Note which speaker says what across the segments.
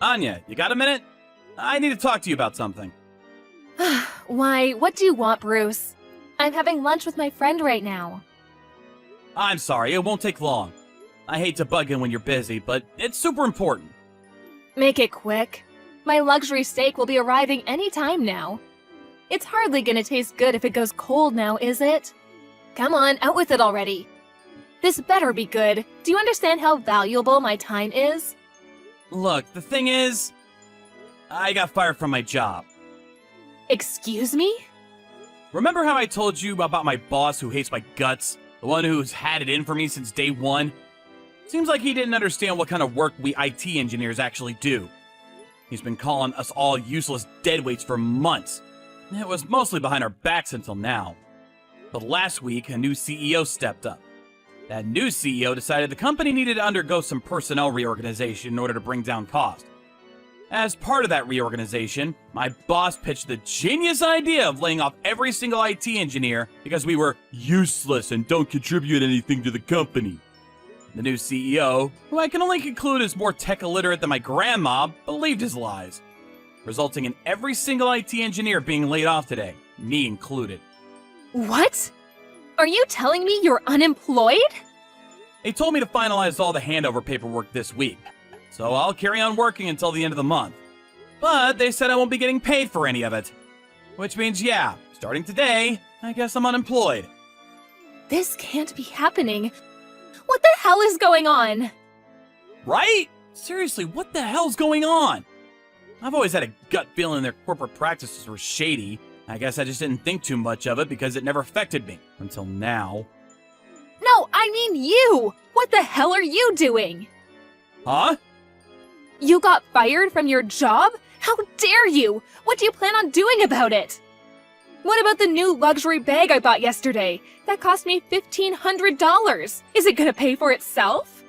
Speaker 1: Anya, you got a minute? I need to talk to you about something.
Speaker 2: Why, what do you want, Bruce? I'm having lunch with my friend right now.
Speaker 1: I'm sorry, it won't take long. I hate to bug in when you're busy, but it's super important.
Speaker 2: Make it quick. My luxury steak will be arriving any time now. It's hardly gonna taste good if it goes cold now, is it? Come on, out with it already. This better be good. Do you understand how valuable my time is?
Speaker 1: Look, the thing is, I got fired from my job.
Speaker 2: Excuse me?
Speaker 1: Remember how I told you about my boss who hates my guts? The one who's had it in for me since day one? Seems like he didn't understand what kind of work we IT engineers actually do. He's been calling us all useless deadweights for months. It was mostly behind our backs until now. But last week, a new CEO stepped up. That new CEO decided the company needed to undergo some personnel reorganization in order to bring down costs. As part of that reorganization, my boss pitched the genius idea of laying off every single IT engineer because we were useless and don't contribute anything to the company. The new CEO, who I can only conclude is more tech illiterate than my grandma, believed his lies, resulting in every single IT engineer being laid off today, me included.
Speaker 2: What? Are you telling me you're unemployed?
Speaker 1: They told me to finalize all the handover paperwork this week, so I'll carry on working until the end of the month. But they said I won't be getting paid for any of it. Which means, yeah, starting today, I guess I'm unemployed.
Speaker 2: This can't be happening. What the hell is going on?
Speaker 1: Right? Seriously, what the hell's going on? I've always had a gut feeling their corporate practices were shady. I guess I just didn't think too much of it because it never affected me. Until now.
Speaker 2: No, I mean you! What the hell are you doing?
Speaker 1: Huh?
Speaker 2: You got fired from your job? How dare you! What do you plan on doing about it? What about the new luxury bag I bought yesterday? That cost me $1,500. Is it gonna pay for itself?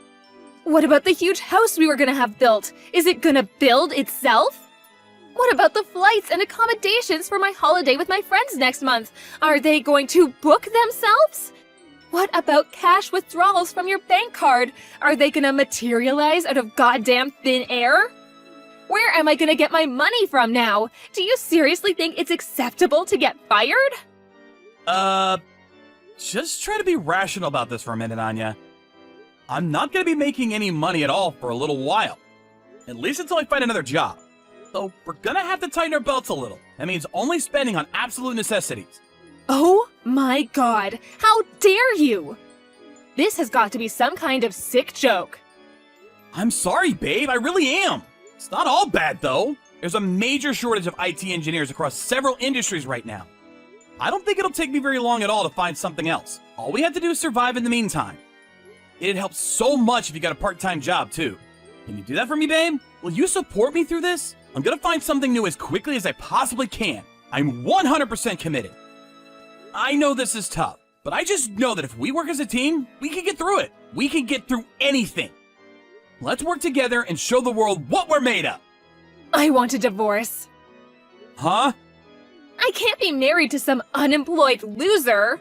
Speaker 2: What about the huge house we were gonna have built? Is it gonna build itself? What about the flights and accommodations for my holiday with my friends next month? Are they going to book themselves? What about cash withdrawals from your bank card? Are they gonna materialize out of goddamn thin air? Where am I gonna get my money from now? Do you seriously think it's acceptable to get fired?
Speaker 1: Just try to be rational about this for a minute, Anya. I'm not gonna be making any money at all for a little while. At least until I find another job. So we're gonna have to tighten our belts a little. That means only spending on absolute necessities.
Speaker 2: Oh my god, how dare you! This has got to be some kind of sick joke.
Speaker 1: I'm sorry, babe, I really am. It's not all bad, though. There's a major shortage of IT engineers across several industries right now. I don't think it'll take me very long at all to find something else. All we have to do is survive in the meantime. It'd help so much if you got a part-time job, too. Can you do that for me, babe? Will you support me through this? I'm gonna find something new as quickly as I possibly can. I'm 100% committed. I know this is tough, but I just know that if we work as a team, we can get through it. We can get through anything. Let's work together and show the world what we're made of.
Speaker 2: I want a divorce.
Speaker 1: Huh?
Speaker 2: I can't be married to some unemployed loser.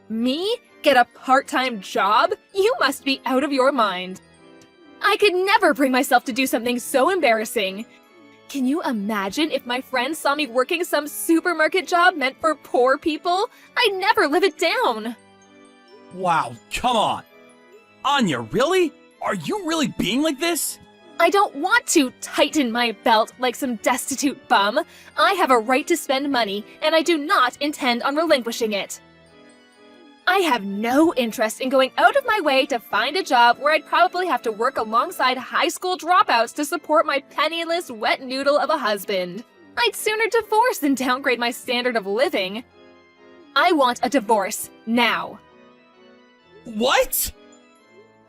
Speaker 2: Me? Get a part-time job? You must be out of your mind. I could never bring myself to do something so embarrassing. Can you imagine if my friends saw me working some supermarket job meant for poor people? I'd never live it down.
Speaker 1: Wow, come on. Anya, really? Are you really being like this?
Speaker 2: I don't want to tighten my belt like some destitute bum. I have a right to spend money, and I do not intend on relinquishing it. I have no interest in going out of my way to find a job where I'd probably have to work alongside high school dropouts to support my penniless wet noodle of a husband. I'd sooner divorce than downgrade my standard of living. I want a divorce, now.
Speaker 1: What?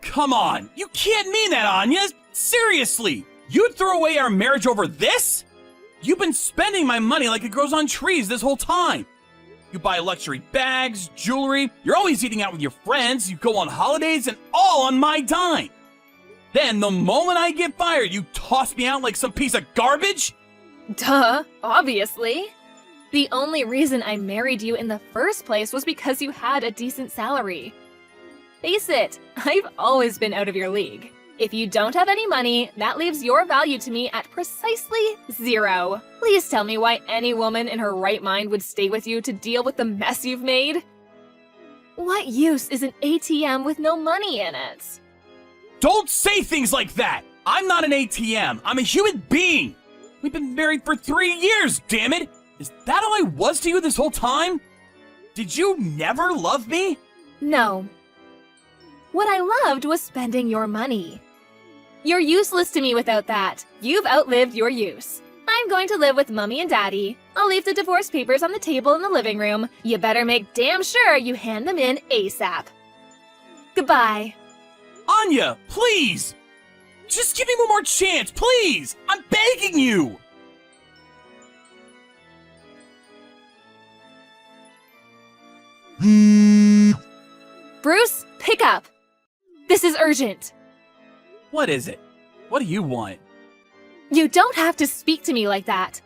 Speaker 1: Come on, you can't mean that, Anya! Seriously! You'd throw away our marriage over this? You've been spending my money like it grows on trees this whole time. You buy luxury bags, jewelry, you're always eating out with your friends, you go on holidays, and all on my dime. Then, the moment I get fired, you toss me out like some piece of garbage?
Speaker 2: Duh, obviously. The only reason I married you in the first place was because you had a decent salary. Face it, I've always been out of your league. If you don't have any money, that leaves your value to me at precisely 0. Please tell me why any woman in her right mind would stay with you to deal with the mess you've made. What use is an ATM with no money in it?
Speaker 1: Don't say things like that! I'm not an ATM. I'm a human being. We've been married for 3 years, damn it! Is that all I was to you this whole time? Did you never love me?
Speaker 2: No. What I loved was spending your money. You're useless to me without that. You've outlived your use. I'm going to live with Mummy and Daddy. I'll leave the divorce papers on the table in the living room. You better make damn sure you hand them in ASAP. Goodbye.
Speaker 1: Anya, please! Just give me one more chance, please! I'm begging you!
Speaker 2: Bruce, pick up. This is urgent.
Speaker 1: What is it? What do you want?
Speaker 2: You don't have to speak to me like that.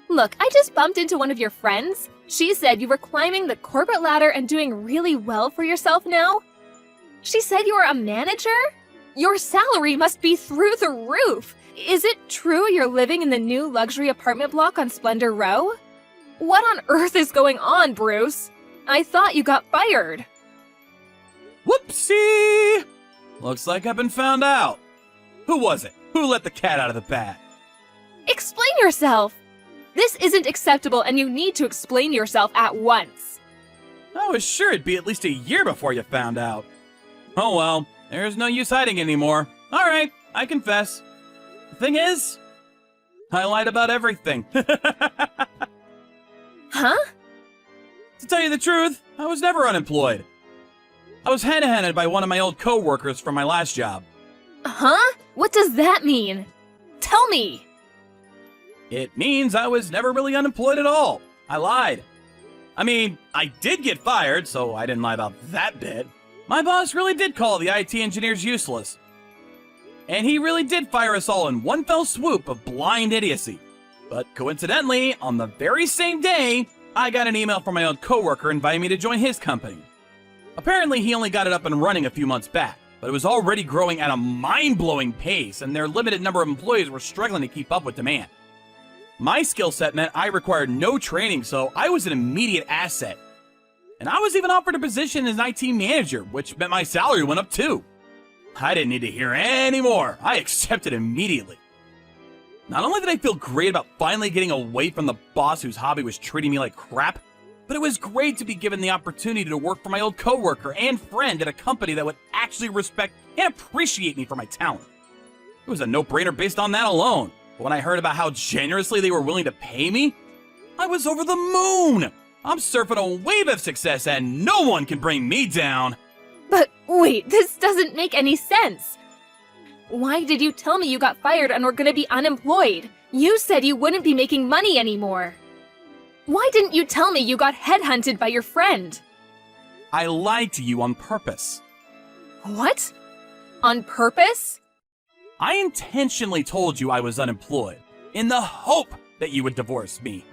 Speaker 2: Look, I just bumped into one of your friends. She said you were climbing the corporate ladder and doing really well for yourself now. She said you are a manager? Your salary must be through the roof. Is it true you're living in the new luxury apartment block on Splendor Row? What on earth is going on, Bruce? I thought you got fired.
Speaker 1: Whoopsie! Looks like I've been found out. Who was it? Who let the cat out of the bag?
Speaker 2: Explain yourself. This isn't acceptable and you need to explain yourself at once.
Speaker 1: I was sure it'd be at least a year before you found out. Oh well, there's no use hiding anymore. Alright, I confess. The thing is, I lied about everything.
Speaker 2: Huh?
Speaker 1: To tell you the truth, I was never unemployed. I was headhunted by one of my old co-workers from my last job.
Speaker 2: Huh? What does that mean? Tell me!
Speaker 1: It means I was never really unemployed at all. I lied. I mean, I did get fired, so I didn't lie about that bit. My boss really did call the IT engineers useless. And he really did fire us all in one fell swoop of blind idiocy. But coincidentally, on the very same day, I got an email from my old coworker inviting me to join his company. Apparently, he only got it up and running a few months back, but it was already growing at a mind-blowing pace, and their limited number of employees were struggling to keep up with demand. My skill set meant I required no training, so I was an immediate asset. And I was even offered a position as an IT manager, which meant my salary went up too. I didn't need to hear any more. I accepted immediately. Not only did I feel great about finally getting away from the boss whose hobby was treating me like crap, but it was great to be given the opportunity to work for my old coworker and friend at a company that would actually respect and appreciate me for my talent. It was a no-brainer based on that alone. But when I heard about how generously they were willing to pay me, I was over the moon! I'm surfing a wave of success and no one can bring me down!
Speaker 2: But wait, this doesn't make any sense. Why did you tell me you got fired and were gonna be unemployed? You said you wouldn't be making money anymore. Why didn't you tell me you got headhunted by your friend?
Speaker 1: I lied to you on purpose.
Speaker 2: What? On purpose?
Speaker 1: I intentionally told you I was unemployed, in the hope that you would divorce me.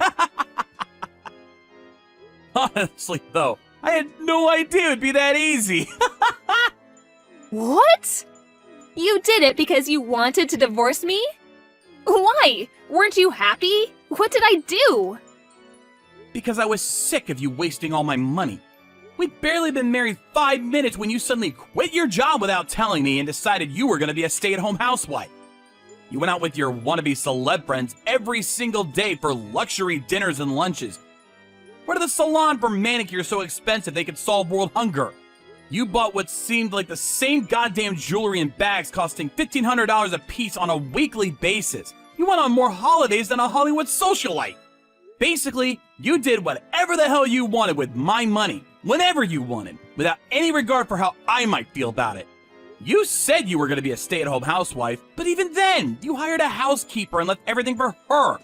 Speaker 1: Honestly, though, I had no idea it'd be that easy.
Speaker 2: What? You did it because you wanted to divorce me? Why? Weren't you happy? What did I do?
Speaker 1: Because I was sick of you wasting all my money. We'd barely been married 5 minutes when you suddenly quit your job without telling me and decided you were going to be a stay-at-home housewife. You went out with your wannabe celeb friends every single day for luxury dinners and lunches. Went to the salon for manicures so expensive they could solve world hunger. You bought what seemed like the same goddamn jewelry and bags costing $1,500 a piece on a weekly basis. You went on more holidays than a Hollywood socialite. Basically, you did whatever the hell you wanted with my money, whenever you wanted, without any regard for how I might feel about it. You said you were going to be a stay-at-home housewife, but even then, you hired a housekeeper and left everything for her.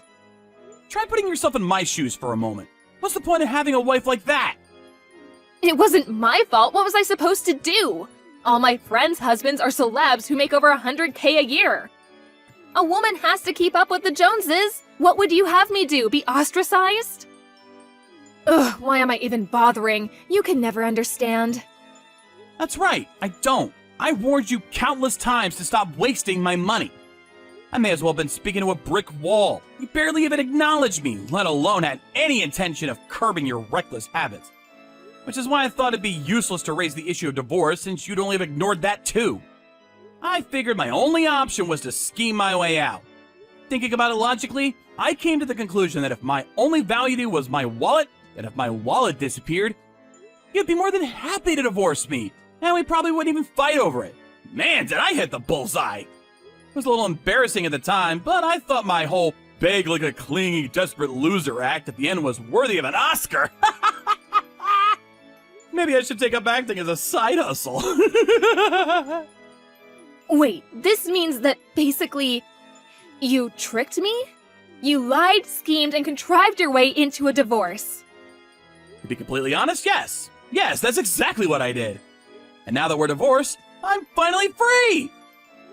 Speaker 1: Try putting yourself in my shoes for a moment. What's the point of having a wife like that?
Speaker 2: It wasn't my fault. What was I supposed to do? All my friends' husbands are celebs who make over $100K a year. A woman has to keep up with the Joneses. What would you have me do? Be ostracized? Ugh, why am I even bothering? You can never understand.
Speaker 1: That's right, I don't. I warned you countless times to stop wasting my money. I may as well have been speaking to a brick wall. You barely even acknowledged me, let alone had any intention of curbing your reckless habits. Which is why I thought it'd be useless to raise the issue of divorce since you'd only have ignored that too. I figured my only option was to scheme my way out. Thinking about it logically, I came to the conclusion that if my only value to you was my wallet, then if my wallet disappeared, you'd be more than happy to divorce me, and we probably wouldn't even fight over it. Man, did I hit the bullseye! It was a little embarrassing at the time, but I thought my whole beg like a clingy, desperate loser act at the end was worthy of an Oscar. Maybe I should take up acting as a side hustle.
Speaker 2: Wait, this means that basically you tricked me? You lied, schemed, and contrived your way into a divorce.
Speaker 1: To be completely honest, yes. Yes, that's exactly what I did. And now that we're divorced, I'm finally free!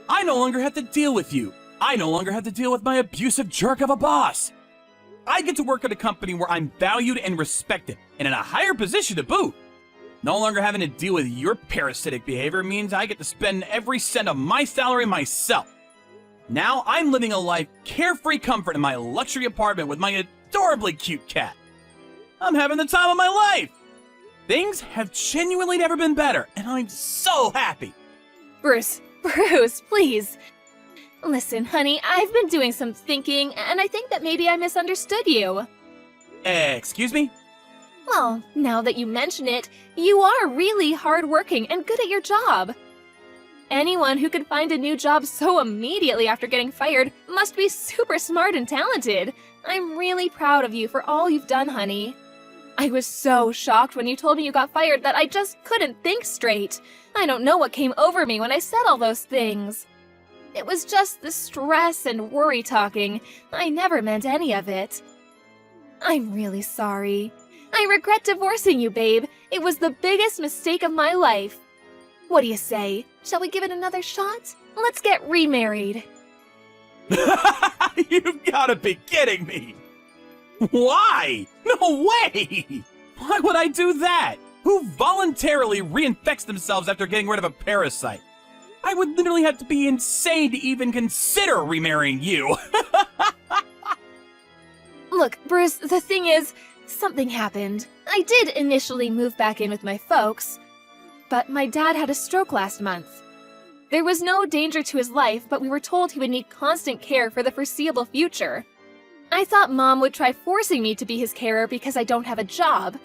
Speaker 1: I no longer have to deal with you. I no longer have to deal with my abusive jerk of a boss. I get to work at a company where I'm valued and respected, and in a higher position to boot. No longer having to deal with your parasitic behavior means I get to spend every cent of my salary myself. Now I'm living a life carefree comfort in my luxury apartment with my adorably cute cat. I'm having the time of my life. Things have genuinely never been better, and I'm so happy.
Speaker 2: Bruce, please. Listen, honey, I've been doing some thinking, and I think that maybe I misunderstood you.
Speaker 1: Excuse me?
Speaker 2: Well, now that you mention it, you are really hardworking and good at your job. Anyone who can find a new job so immediately after getting fired must be super smart and talented. I'm really proud of you for all you've done, honey. I was so shocked when you told me you got fired that I just couldn't think straight. I don't know what came over me when I said all those things. It was just the stress and worry talking. I never meant any of it. I'm really sorry. I regret divorcing you, babe. It was the biggest mistake of my life. What do you say? Shall we give it another shot? Let's get remarried.
Speaker 1: You've got to be kidding me! Why? No way! Why would I do that? Who voluntarily reinfects themselves after getting rid of a parasite? I would literally have to be insane to even consider remarrying you.
Speaker 2: Look, Bruce, the thing is, something happened. I did initially move back in with my folks, but my dad had a stroke last month. There was no danger to his life, but we were told he would need constant care for the foreseeable future. I thought Mom would try forcing me to be his carer because I don't have a job.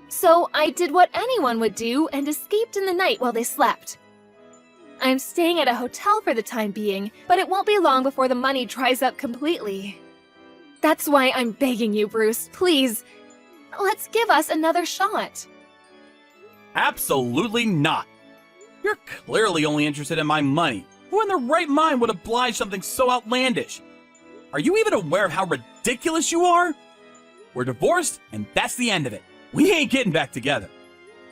Speaker 2: So I did what anyone would do and escaped in the night while they slept. I'm staying at a hotel for the time being, but it won't be long before the money dries up completely. That's why I'm begging you, Bruce, please, let's give us another shot.
Speaker 1: Absolutely not. You're clearly only interested in my money. Who in their right mind would oblige something so outlandish? Are you even aware of how ridiculous you are? We're divorced, and that's the end of it. We ain't getting back together.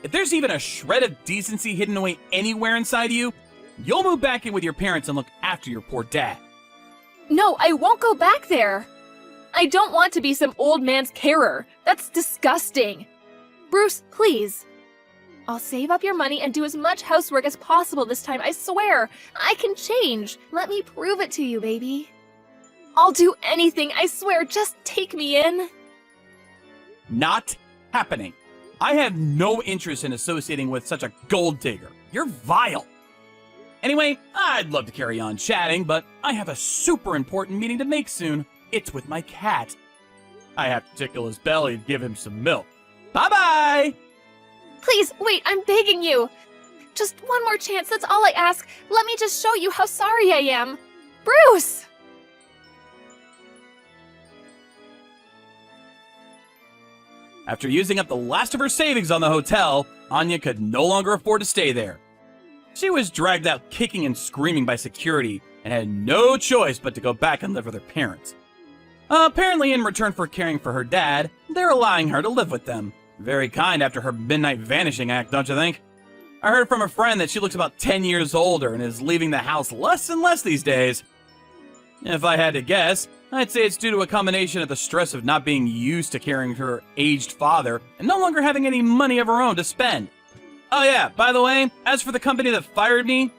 Speaker 1: If there's even a shred of decency hidden away anywhere inside you, you'll move back in with your parents and look after your poor dad.
Speaker 2: No, I won't go back there. I don't want to be some old man's carer. That's disgusting. Bruce, please. I'll save up your money and do as much housework as possible this time, I swear. I can change. Let me prove it to you, baby. I'll do anything, I swear. Just take me in.
Speaker 1: Not happening. I have no interest in associating with such a gold digger. You're vile. Anyway, I'd love to carry on chatting, but I have a super important meeting to make soon. It's with my cat. I have to tickle his belly and give him some milk. Bye-bye!
Speaker 2: Please, wait, I'm begging you. Just one more chance, that's all I ask. Let me just show you how sorry I am. Bruce!
Speaker 1: After using up the last of her savings on the hotel, Anya could no longer afford to stay there. She was dragged out kicking and screaming by security and had no choice but to go back and live with her parents. Apparently, in return for caring for her dad, they're allowing her to live with them. Very kind after her midnight vanishing act, don't you think? I heard from a friend that she looks about 10 years older and is leaving the house less and less these days. If I had to guess, I'd say it's due to a combination of the stress of not being used to caring for her aged father and no longer having any money of her own to spend. Oh yeah, by the way, as for the company that fired me,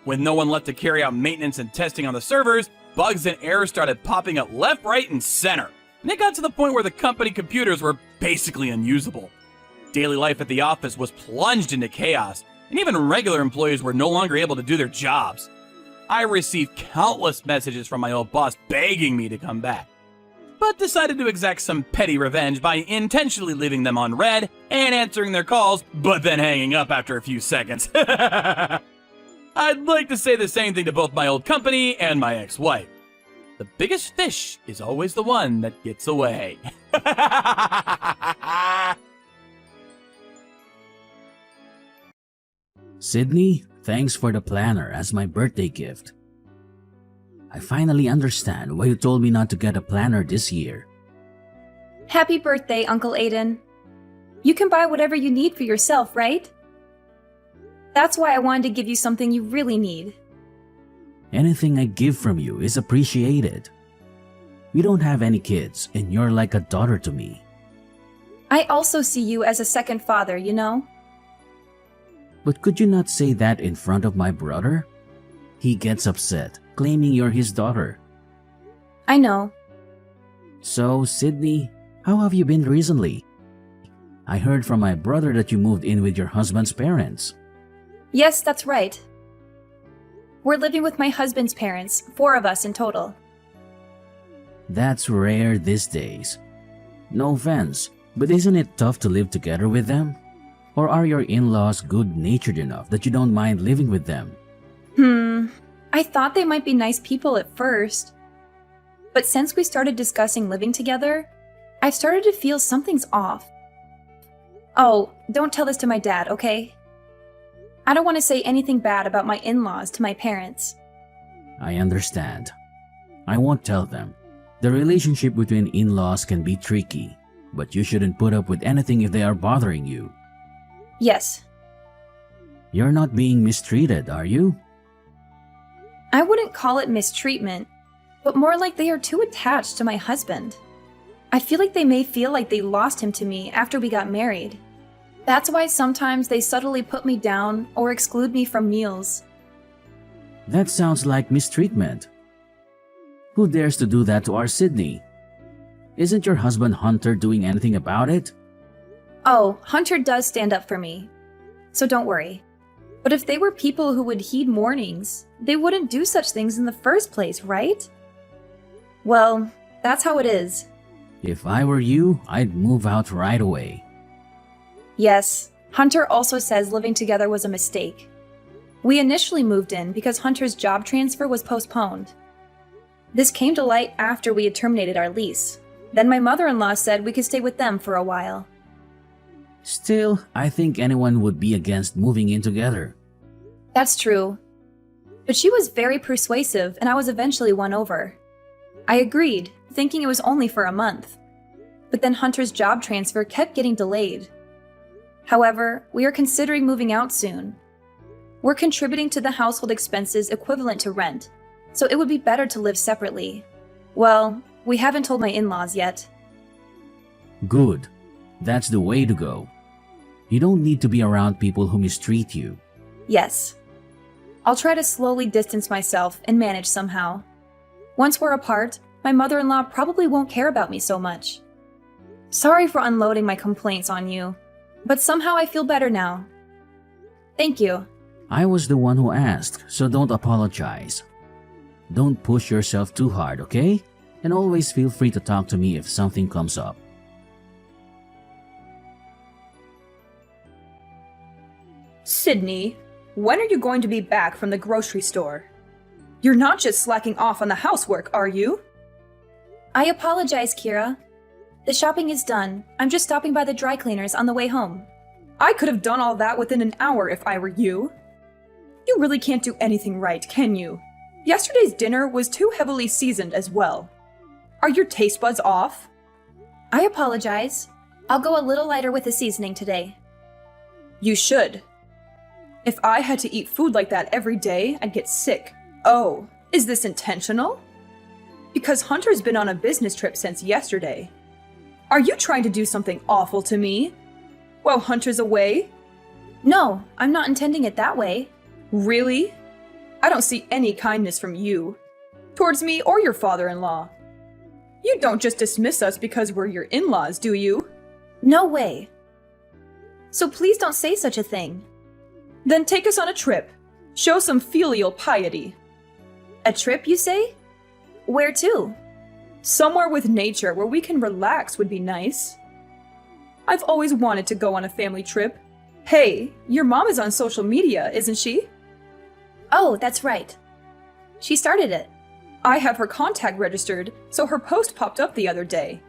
Speaker 1: with no one left to carry out maintenance and testing on the servers, bugs and errors started popping up left, right, and center. And it got to the point where the company computers were basically unusable. Daily life at the office was plunged into chaos, and even regular employees were no longer able to do their jobs. I received countless messages from my old boss begging me to come back, but decided to exact some petty revenge by intentionally leaving them on red and answering their calls, but then hanging up after a few seconds. I'd like to say the same thing to both my old company and my ex-wife. The biggest fish is always the one that gets away.
Speaker 3: Sydney, thanks for the planner as my birthday gift. I finally understand why you told me not to get a planner this year.
Speaker 4: Happy birthday, Uncle Aiden. You can buy whatever you need for yourself, right? That's why I wanted to give you something you really need.
Speaker 3: Anything I give from you is appreciated. We don't have any kids, and you're like a daughter to me.
Speaker 4: I also see you as a second father, you know?
Speaker 3: But could you not say that in front of my brother? He gets upset, claiming you're his daughter.
Speaker 4: I know.
Speaker 3: So, Sydney, how have you been recently? I heard from my brother that you moved in with your husband's parents.
Speaker 4: Yes, that's right. We're living with my husband's parents, 4 of us in total.
Speaker 3: That's rare these days. No offense, but isn't it tough to live together with them? Or are your in-laws good-natured enough that you don't mind living with them?
Speaker 4: I thought they might be nice people at first. But since we started discussing living together, I've started to feel something's off. Oh, don't tell this to my dad, okay? I don't want to say anything bad about my in-laws to my parents.
Speaker 3: I understand. I won't tell them. The relationship between in-laws can be tricky, but you shouldn't put up with anything if they are bothering you.
Speaker 4: Yes.
Speaker 3: You're not being mistreated, are you?
Speaker 4: I wouldn't call it mistreatment, but more like they are too attached to my husband. I feel like they may feel like they lost him to me after we got married. That's why sometimes they subtly put me down or exclude me from meals.
Speaker 3: That sounds like mistreatment. Who dares to do that to our Sydney? Isn't your husband Hunter doing anything about it?
Speaker 4: Oh, Hunter does stand up for me, so don't worry. But if they were people who would heed warnings, they wouldn't do such things in the first place, right? Well, that's how it is.
Speaker 3: If I were you, I'd move out right away.
Speaker 4: Yes, Hunter also says living together was a mistake. We initially moved in because Hunter's job transfer was postponed. This came to light after we had terminated our lease. Then my mother-in-law said we could stay with them for a while.
Speaker 3: Still, I think anyone would be against moving in together.
Speaker 4: That's true. But she was very persuasive and I was eventually won over. I agreed, thinking it was only for a month. But then Hunter's job transfer kept getting delayed. However, we are considering moving out soon. We're contributing to the household expenses equivalent to rent, so it would be better to live separately. Well, we haven't told my in-laws yet.
Speaker 3: Good. That's the way to go. You don't need to be around people who mistreat you.
Speaker 4: Yes. I'll try to slowly distance myself and manage somehow. Once we're apart, my mother-in-law probably won't care about me so much. Sorry for unloading my complaints on you, but somehow I feel better now. Thank you.
Speaker 3: I was the one who asked, so don't apologize. Don't push yourself too hard, okay? And always feel free to talk to me if something comes up.
Speaker 5: Sydney, when are you going to be back from the grocery store? You're not just slacking off on the housework, are you?
Speaker 4: I apologize, Kira. The shopping is done. I'm just stopping by the dry cleaners on the way home.
Speaker 5: I could have done all that within an hour if I were you. You really can't do anything right, can you? Yesterday's dinner was too heavily seasoned as well. Are your taste buds off?
Speaker 4: I apologize. I'll go a little lighter with the seasoning today.
Speaker 5: You should. If I had to eat food like that every day, I'd get sick. Oh, is this intentional? Because Hunter's been on a business trip since yesterday. Are you trying to do something awful to me? While Hunter's away?
Speaker 4: No, I'm not intending it that way.
Speaker 5: Really? I don't see any kindness from you. Towards me or your father-in-law. You don't just dismiss us because we're your in-laws, do you?
Speaker 4: No way. So please don't say such a thing.
Speaker 5: Then take us on a trip. Show some filial piety.
Speaker 4: A trip, you say? Where to?
Speaker 5: Somewhere with nature where we can relax would be nice. I've always wanted to go on a family trip. Hey, your mom is on social media, isn't she?
Speaker 4: Oh, that's right. She started it.
Speaker 5: I have her contact registered, so her post popped up the other day.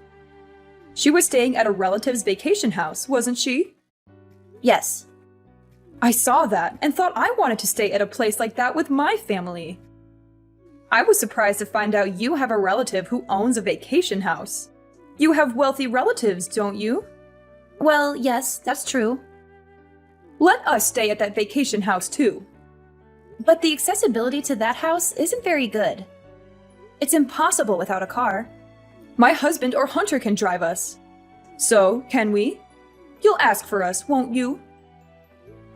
Speaker 5: She was staying at a relative's vacation house, wasn't she?
Speaker 4: Yes.
Speaker 5: I saw that and thought I wanted to stay at a place like that with my family. I was surprised to find out you have a relative who owns a vacation house. You have wealthy relatives, don't you?
Speaker 4: Well, yes, that's true.
Speaker 5: Let us stay at that vacation house too.
Speaker 4: But the accessibility to that house isn't very good. It's impossible without a car.
Speaker 5: My husband or Hunter can drive us. So, can we? You'll ask for us, won't you?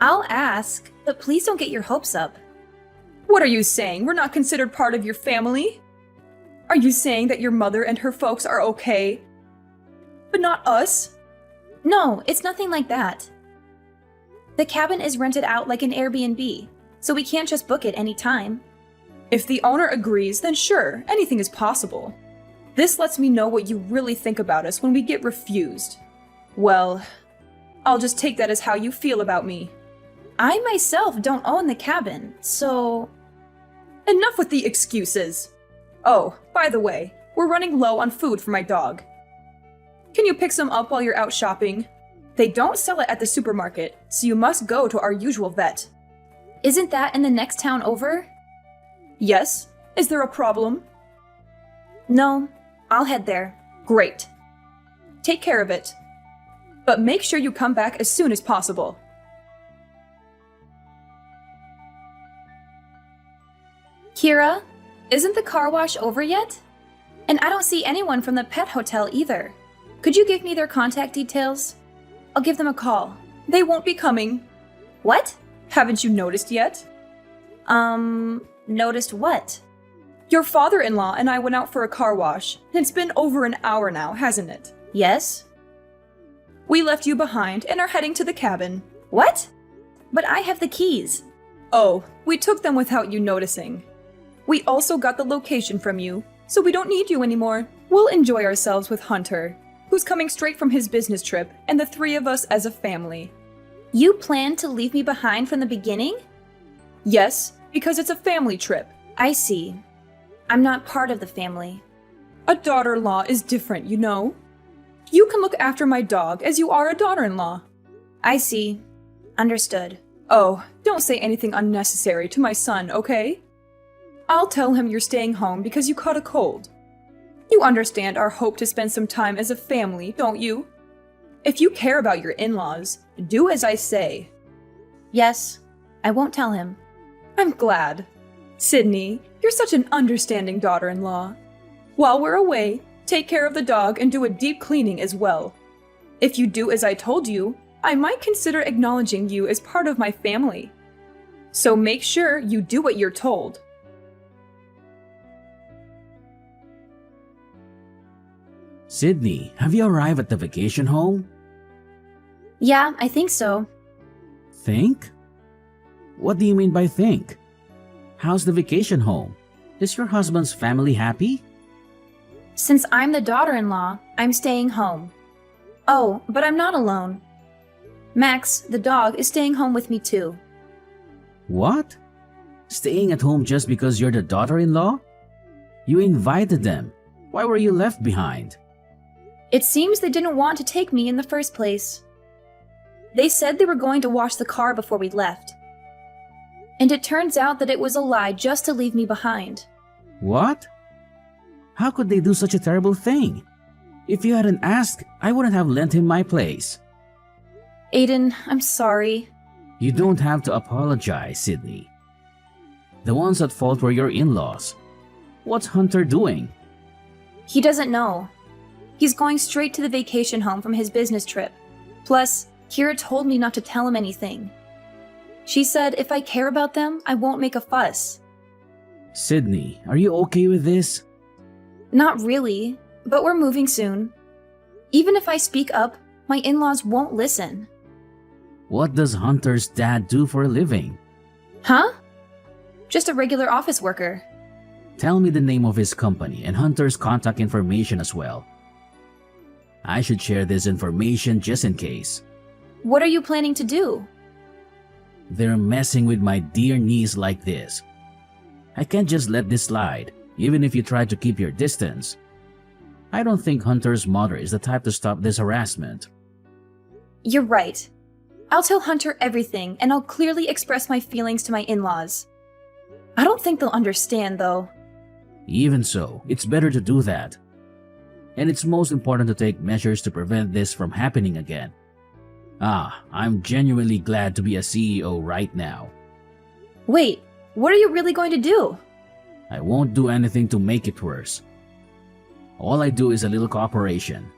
Speaker 4: I'll ask, but please don't get your hopes up.
Speaker 5: What are you saying? We're not considered part of your family? Are you saying that your mother and her folks are okay, but not us?
Speaker 4: No, it's nothing like that. The cabin is rented out like an Airbnb, so we can't just book it any time.
Speaker 5: If the owner agrees, then sure, anything is possible. This lets me know what you really think about us when we get refused. Well, I'll just take that as how you feel about me.
Speaker 4: I myself don't own the cabin, so...
Speaker 5: Enough with the excuses. Oh, by the way, we're running low on food for my dog. Can you pick some up while you're out shopping? They don't sell it at the supermarket, so you must go to our usual vet.
Speaker 4: Isn't that in the next town over?
Speaker 5: Yes? Is there a problem?
Speaker 4: No, I'll head there.
Speaker 5: Great. Take care of it. But make sure you come back as soon as possible.
Speaker 4: Kira, isn't the car wash over yet? And I don't see anyone from the pet hotel either. Could you give me their contact details? I'll give them a call.
Speaker 5: They won't be coming.
Speaker 4: What?
Speaker 5: Haven't you noticed yet?
Speaker 4: Noticed what?
Speaker 5: Your father-in-law and I went out for a car wash. It's been over an hour now, hasn't it?
Speaker 4: Yes?
Speaker 5: We left you behind and are heading to the cabin.
Speaker 4: What? But I have the keys.
Speaker 5: Oh, we took them without you noticing. We also got the location from you, so we don't need you anymore. We'll enjoy ourselves with Hunter, who's coming straight from his business trip, and the three of us as a family.
Speaker 4: You planned to leave me behind from the beginning?
Speaker 5: Yes, because it's a family trip.
Speaker 4: I see. I'm not part of the family.
Speaker 5: A daughter-in-law is different, you know. You can look after my dog as you are a daughter-in-law.
Speaker 4: I see. Understood.
Speaker 5: Oh, don't say anything unnecessary to my son, okay? I'll tell him you're staying home because you caught a cold. You understand our hope to spend some time as a family, don't you? If you care about your in-laws, do as I say.
Speaker 4: Yes, I won't tell him.
Speaker 5: I'm glad. Sydney, you're such an understanding daughter-in-law. While we're away, take care of the dog and do a deep cleaning as well. If you do as I told you, I might consider acknowledging you as part of my family. So make sure you do what you're told.
Speaker 3: Sydney, have you arrived at the vacation home?
Speaker 4: Yeah, I think so.
Speaker 3: Think? What do you mean by think? How's the vacation home? Is your husband's family happy?
Speaker 4: Since I'm the daughter-in-law, I'm staying home. Oh, but I'm not alone. Max, the dog, is staying home with me too.
Speaker 3: What? Staying at home just because you're the daughter-in-law? You invited them. Why were you left behind?
Speaker 4: It seems they didn't want to take me in the first place. They said they were going to wash the car before we left. And it turns out that it was a lie just to leave me behind.
Speaker 3: What? How could they do such a terrible thing? If you hadn't asked, I wouldn't have lent him my place.
Speaker 4: Aiden, I'm sorry.
Speaker 3: You don't have to apologize, Sydney. The ones at fault were your in-laws. What's Hunter doing?
Speaker 4: He doesn't know. He's going straight to the vacation home from his business trip. Plus, Kira told me not to tell him anything. She said if I care about them, I won't make a fuss.
Speaker 3: Sydney, are you okay with this?
Speaker 4: Not really, but we're moving soon. Even if I speak up, my in-laws won't listen.
Speaker 3: What does Hunter's dad do for a living?
Speaker 4: Huh? Just a regular office worker.
Speaker 3: Tell me the name of his company and Hunter's contact information as well. I should share this information just in case.
Speaker 4: What are you planning to do?
Speaker 3: They're messing with my dear niece like this. I can't just let this slide, even if you try to keep your distance. I don't think Hunter's mother is the type to stop this harassment.
Speaker 4: You're right. I'll tell Hunter everything, and I'll clearly express my feelings to my in-laws. I don't think they'll understand, though.
Speaker 3: Even so, it's better to do that. And it's most important to take measures to prevent this from happening again. I'm genuinely glad to be a CEO right now.
Speaker 4: Wait, what are you really going to do?
Speaker 3: I won't do anything to make it worse. All I do is a little cooperation.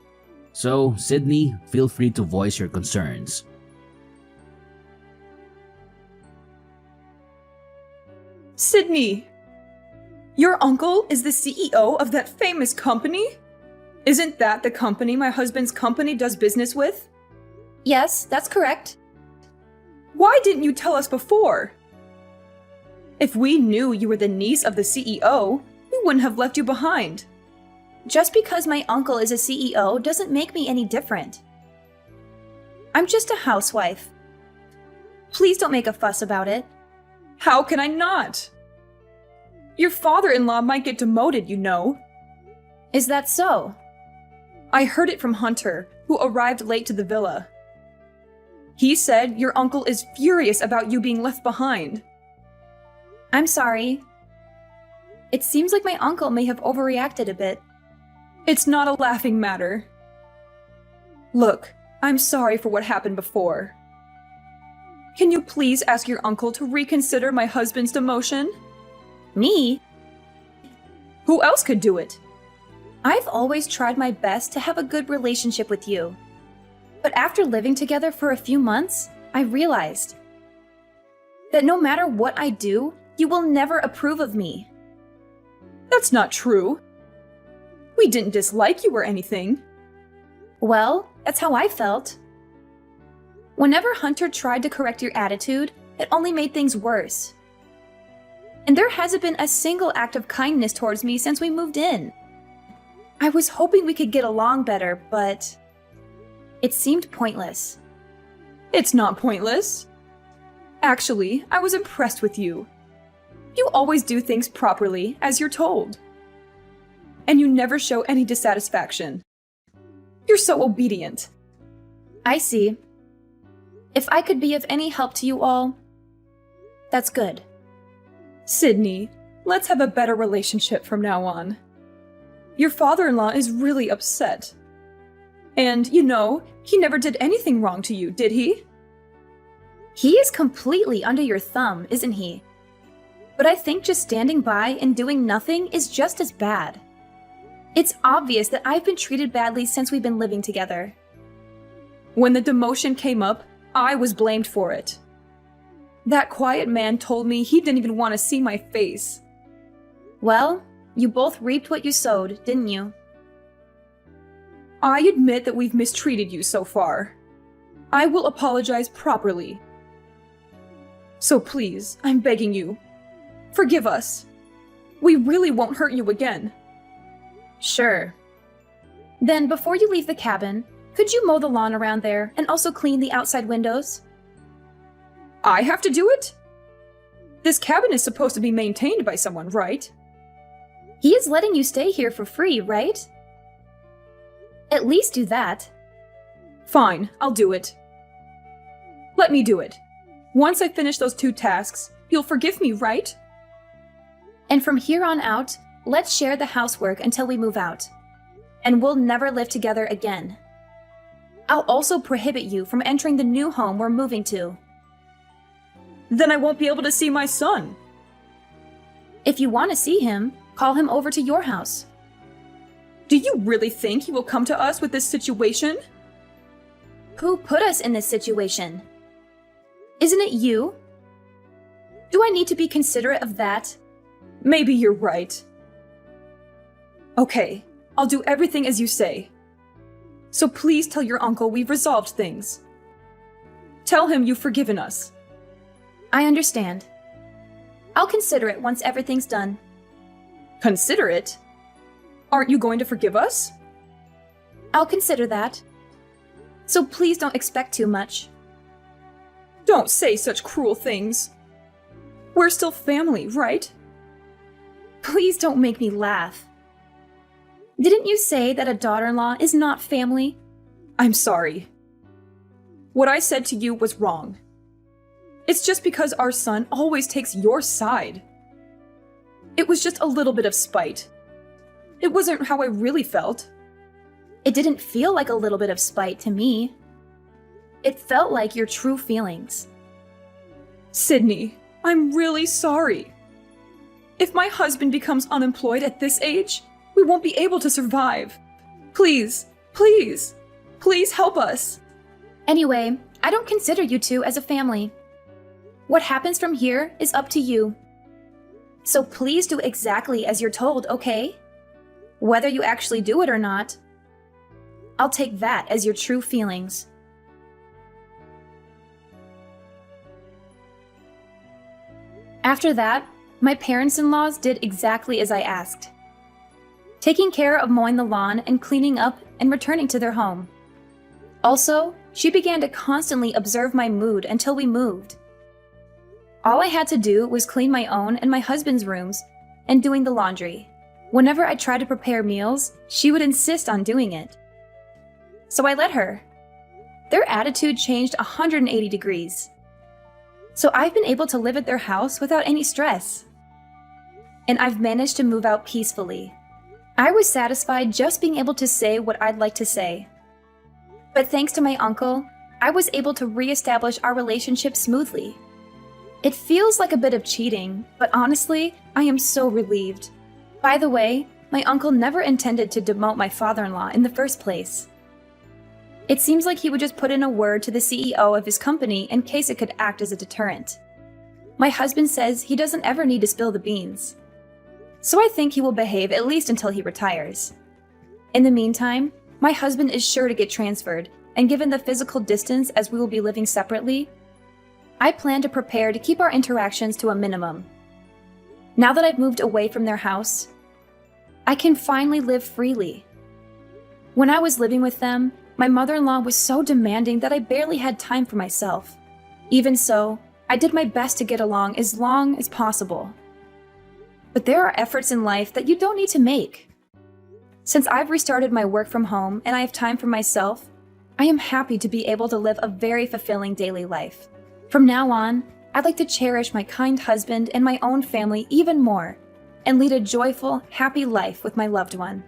Speaker 3: So, Sydney, feel free to voice your concerns.
Speaker 5: Sydney! Your uncle is the CEO of that famous company? Isn't that the company my husband's company does business with?
Speaker 4: Yes, that's correct.
Speaker 5: Why didn't you tell us before? If we knew you were the niece of the CEO, we wouldn't have left you behind.
Speaker 4: Just because my uncle is a CEO doesn't make me any different. I'm just a housewife. Please don't make a fuss about it.
Speaker 5: How can I not? Your father-in-law might get demoted, you know.
Speaker 4: Is that so?
Speaker 5: I heard it from Hunter, who arrived late to the villa. He said your uncle is furious about you being left behind.
Speaker 4: I'm sorry. It seems like my uncle may have overreacted a bit.
Speaker 5: It's not a laughing matter. Look, I'm sorry for what happened before. Can you please ask your uncle to reconsider my husband's demotion?
Speaker 4: Me?
Speaker 5: Who else could do it?
Speaker 4: I've always tried my best to have a good relationship with you. But after living together for a few months, I realized that no matter what I do, you will never approve of me.
Speaker 5: That's not true. We didn't dislike you or anything.
Speaker 4: Well, that's how I felt. Whenever Hunter tried to correct your attitude, it only made things worse. And there hasn't been a single act of kindness towards me since we moved in. I was hoping we could get along better, but it seemed pointless.
Speaker 5: It's not pointless. Actually, I was impressed with you. You always do things properly, as you're told. And you never show any dissatisfaction. You're so obedient.
Speaker 4: I see. If I could be of any help to you all, that's good.
Speaker 5: Sydney, let's have a better relationship from now on. Your father-in-law is really upset. And, you know, he never did anything wrong to you, did he?
Speaker 4: He is completely under your thumb, isn't he? But I think just standing by and doing nothing is just as bad. It's obvious that I've been treated badly since we've been living together.
Speaker 5: When the demotion came up, I was blamed for it. That quiet man told me he didn't even want to see my face.
Speaker 4: Well, you both reaped what you sowed, didn't you?
Speaker 5: I admit that we've mistreated you so far. I will apologize properly. So please, I'm begging you, forgive us. We really won't hurt you again.
Speaker 4: Sure. Then before you leave the cabin, could you mow the lawn around there and also clean the outside windows?
Speaker 5: I have to do it? This cabin is supposed to be maintained by someone, right?
Speaker 4: He is letting you stay here for free, right? At least do that.
Speaker 5: Fine, I'll do it. Let me do it. Once I finish those 2 tasks, you'll forgive me, right?
Speaker 4: And from here on out, let's share the housework until we move out. And we'll never live together again. I'll also prohibit you from entering the new home we're moving to.
Speaker 5: Then I won't be able to see my son.
Speaker 4: If you want to see him, call him over to your house.
Speaker 5: Do you really think he will come to us with this situation?
Speaker 4: Who put us in this situation? Isn't it you? Do I need to be considerate of that?
Speaker 5: Maybe you're right. Okay, I'll do everything as you say. So please tell your uncle we've resolved things. Tell him you've forgiven us.
Speaker 4: I understand. I'll consider it once everything's done.
Speaker 5: Consider it? Aren't you going to forgive us?
Speaker 4: I'll consider that. So please don't expect too much.
Speaker 5: Don't say such cruel things. We're still family, right?
Speaker 4: Please don't make me laugh. Didn't you say that a daughter-in-law is not family?
Speaker 5: I'm sorry. What I said to you was wrong. It's just because our son always takes your side. It was just a little bit of spite. It wasn't how I really felt.
Speaker 4: It didn't feel like a little bit of spite to me. It felt like your true feelings.
Speaker 5: Sydney, I'm really sorry. If my husband becomes unemployed at this age, we won't be able to survive. Please, please, please help us.
Speaker 4: Anyway, I don't consider you two as a family. What happens from here is up to you. So please do exactly as you're told, okay? Whether you actually do it or not, I'll take that as your true feelings. After that, my parents-in-laws did exactly as I asked, taking care of mowing the lawn and cleaning up and returning to their home. Also, she began to constantly observe my mood until we moved. All I had to do was clean my own and my husband's rooms and doing the laundry. Whenever I tried to prepare meals, she would insist on doing it. So I let her. Their attitude changed 180 degrees. So I've been able to live at their house without any stress. And I've managed to move out peacefully. I was satisfied just being able to say what I'd like to say. But thanks to my uncle, I was able to reestablish our relationship smoothly. It feels like a bit of cheating, but honestly, I am so relieved. By the way, my uncle never intended to demote my father-in-law in the first place. It seems like he would just put in a word to the CEO of his company in case it could act as a deterrent. My husband says he doesn't ever need to spill the beans. So I think he will behave at least until he retires. In the meantime, my husband is sure to get transferred, and given the physical distance as we will be living separately, I plan to prepare to keep our interactions to a minimum. Now that I've moved away from their house, I can finally live freely. When I was living with them, my mother-in-law was so demanding that I barely had time for myself. Even so, I did my best to get along as long as possible. But there are efforts in life that you don't need to make. Since I've restarted my work from home and I have time for myself, I am happy to be able to live a very fulfilling daily life. From now on, I'd like to cherish my kind husband and my own family even more, and lead a joyful, happy life with my loved one.